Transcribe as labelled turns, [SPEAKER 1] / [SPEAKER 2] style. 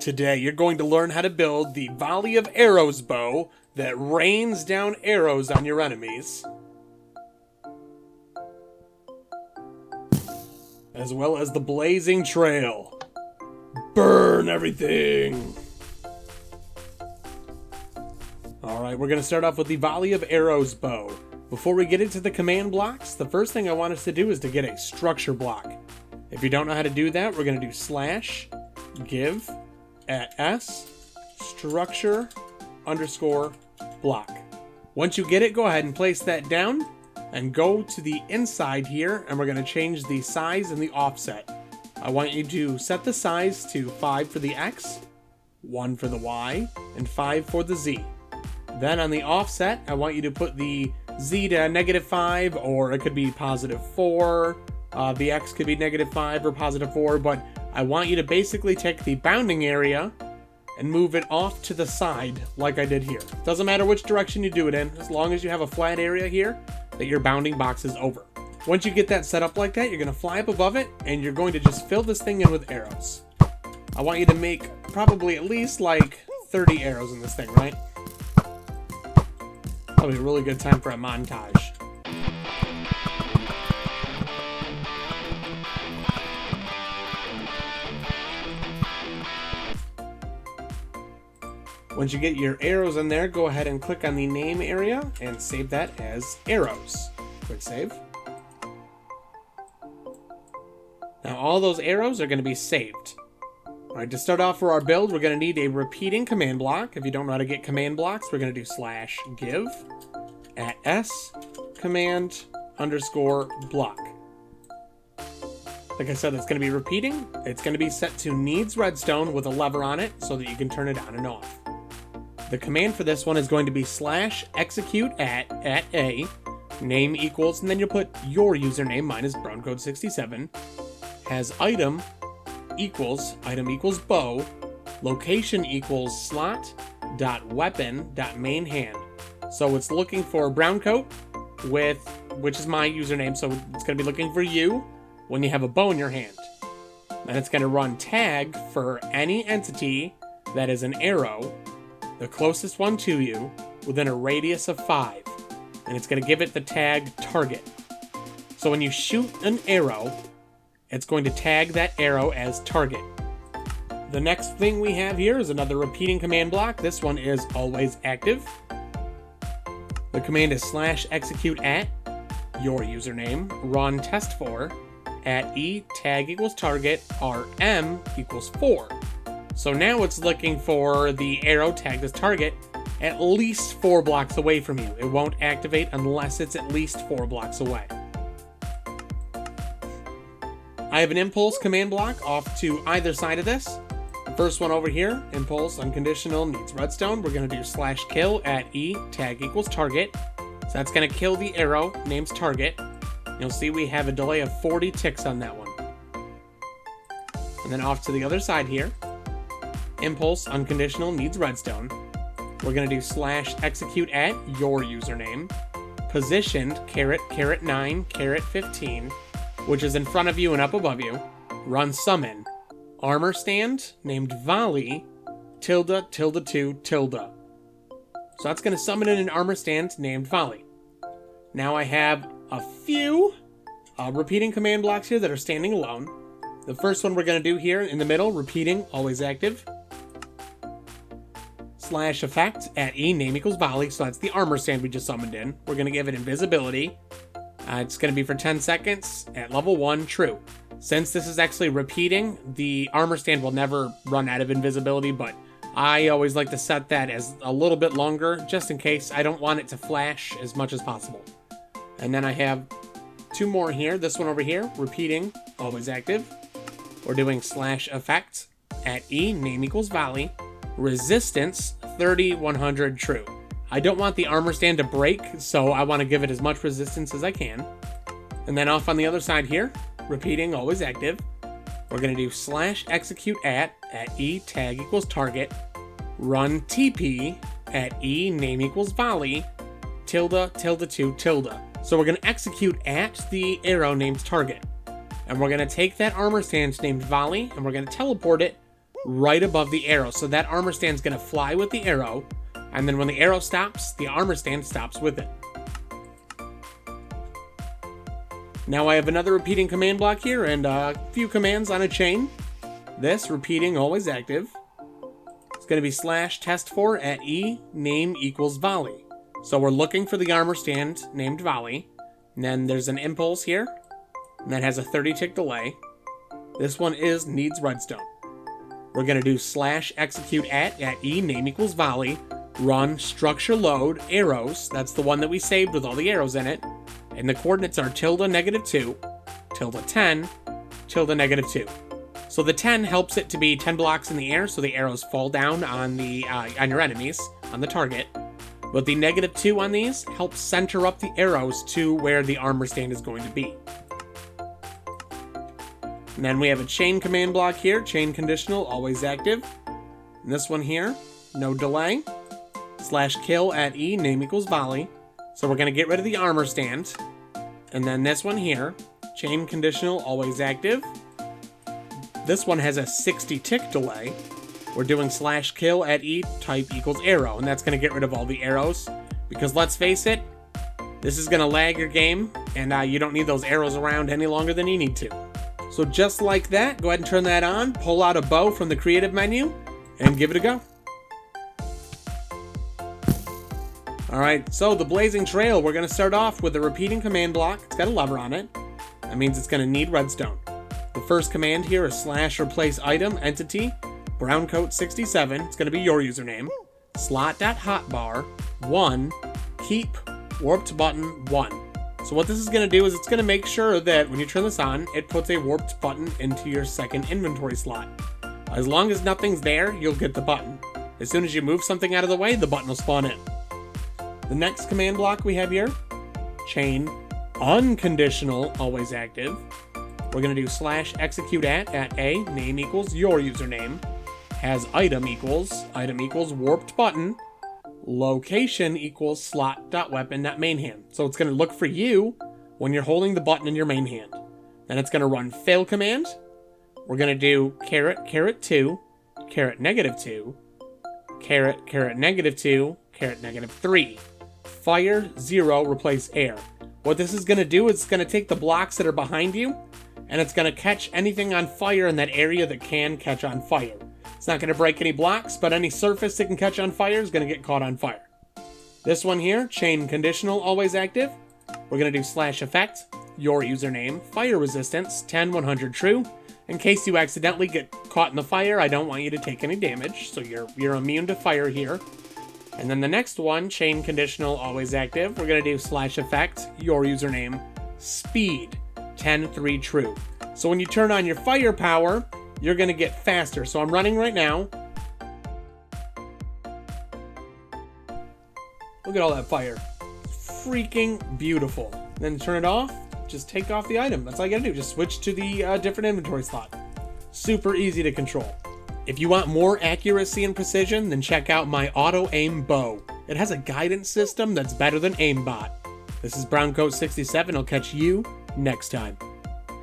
[SPEAKER 1] Today you're going to learn how to build the volley of arrows bow that rains down arrows on your enemies, as well as the blazing trail. Burn everything! Alright, we're going to start off with the volley of arrows bow. Before we get into the command blocks, the first thing I want us to do is to get a structure block. If you don't know how to do that, we're going to do /give at s structure underscore block. Once you get it, go ahead and place that down and go to the inside here, and we're going to change the size and the offset. I want you to set the size to 5 for the X, 1 for the Y, and 5 for the Z. Then on the offset, I want you to put the Z to -5, or it could be +4. The X could be -5 or +4, but I want you to basically take the bounding area and move it off to the side like I did here. Doesn't matter which direction you do it in, as long as you have a flat area here that your bounding box is over. Once you get that set up like that, you're going to fly up above it, and you're going to just fill this thing in with arrows. I want you to make probably at least like 30 arrows in this thing, right? Probably a really good time for a montage. Once you get your arrows in there, go ahead and click on the name area and save that as arrows. Quick save. Now all those arrows are going to be saved. Alright, to start off for our build, we're going to need a repeating command block. If you don't know how to get command blocks, we're going to do /give at s command underscore block. Like I said, it's going to be repeating. It's going to be set to needs redstone with a lever on it so that you can turn it on and off. The command for this one is going to be /execute at a name equals, and then you'll put your username, mine is browncode67, has item equals bow, location equals slot.weapon.main hand. So it's looking for browncoat which is my username, so it's going to be looking for you when you have a bow in your hand. Then it's going to run tag for any entity that is an arrow, the closest one to you, within a radius of 5. And it's going to give it the tag target. So when you shoot an arrow, it's going to tag that arrow as target. The next thing we have here is another repeating command block. This one is always active. The command is /execute at your username, run test4 at e tag equals target rm equals 4. So now it's looking for the arrow tagged as target at least 4 blocks away from you. It won't activate unless it's at least 4 blocks away. I have an impulse command block off to either side of this. The first one over here, impulse unconditional needs redstone. We're going to do /kill at e tag equals target. So that's going to kill the arrow, name's target. You'll see we have a delay of 40 ticks on that one. And then off to the other side here, impulse unconditional needs redstone. We're going to do /execute at your username, positioned _9 _15, which is in front of you and up above you. Run summon armor stand named volley ~2 ~. So that's going to summon in an armor stand named volley. Now I have a few repeating command blocks here that are standing alone. The first one we're going to do here in the middle, repeating, always active. /effect at e name equals volley. So that's the armor stand we just summoned in. We're going to give it invisibility. It's going to be for 10 seconds at level 1, true. Since this is actually repeating, the armor stand will never run out of invisibility, but I always like to set that as a little bit longer, just in case. I don't want it to flash as much as possible. And then I have 2 more here. This one over here, repeating, always active. We're doing /effect at e name equals volley, resistance 30-100 true. I don't want the armor stand to break, so I want to give it as much resistance as I can. And then off on the other side here, repeating, always active. We're going to do /execute at e tag equals target, run TP at e name equals volley, ~2 ~. So we're going to execute at the arrow named target. And we're going to take that armor stand named volley, and we're going to teleport it right above the arrow. So that armor stand's gonna fly with the arrow, and then when the arrow stops, the armor stand stops with it. Now I have another repeating command block here and a few commands on a chain. This, repeating, always active. It's going to be /test4 at E, name equals volley. So we're looking for the armor stand named volley. And then there's an impulse here, and that has a 30 tick delay. This one needs redstone. We're going to do /execute at E, name equals volley. Run structure load arrows. That's the one that we saved with all the arrows in it. And the coordinates are -2, -10, -2. So the 10 helps it to be 10 blocks in the air, so the arrows fall down on your enemies, on the target. But the -2 on these helps center up the arrows to where the armor stand is going to be. And then we have a chain command block here, chain conditional, always active. And this one here, no delay. /kill at E, name equals volley. So we're going to get rid of the armor stand. And then this one here, chain conditional, always active. This one has a 60 tick delay. We're doing /kill at E, type equals arrow. And that's going to get rid of all the arrows. Because let's face it, this is going to lag your game. And you don't need those arrows around any longer than you need to. So just like that, go ahead and turn that on. Pull out a bow from the creative menu and give it a go. Alright, so the blazing trail, we're going to start off with a repeating command block. It's got a lever on it. That means it's going to need redstone. The first command here is /replace item entity browncoat67. It's going to be your username. slot.hotbar 1 keep warped button 1. So what this is going to do is it's going to make sure that when you turn this on, it puts a warped button into your second inventory slot. As long as nothing's there, you'll get the button. As soon as you move something out of the way, the button will spawn in. The next command block we have here, chain unconditional, always active. We're going to do /execute at A, name equals your username, has item equals warped button, location equals slot.weapon.main hand. So it's going to look for you when you're holding the button in your main hand. Then it's going to run fail command. We're going to do **2, **-2, **-2, **-3. Fire 0, replace air. What this is going to do is it's going to take the blocks that are behind you, and it's going to catch anything on fire in that area that can catch on fire. It's not going to break any blocks, but any surface that can catch on fire is going to get caught on fire. This one here, chain conditional, always active. We're going to do /effect, your username, fire resistance, 10, 100 true. In case you accidentally get caught in the fire, I don't want you to take any damage, so you're immune to fire here. And then the next one, chain conditional, always active. We're going to do /effect, your username, speed, 10, 3 true. So when you turn on your fire power, you're going to get faster. So I'm running right now. Look at all that fire. Freaking beautiful. Then turn it off. Just take off the item. That's all you gotta do. Just switch to the different inventory slot. Super easy to control. If you want more accuracy and precision, then check out my auto aim bow. It has a guidance system that's better than aimbot. This is Browncoat67. I'll catch you next time.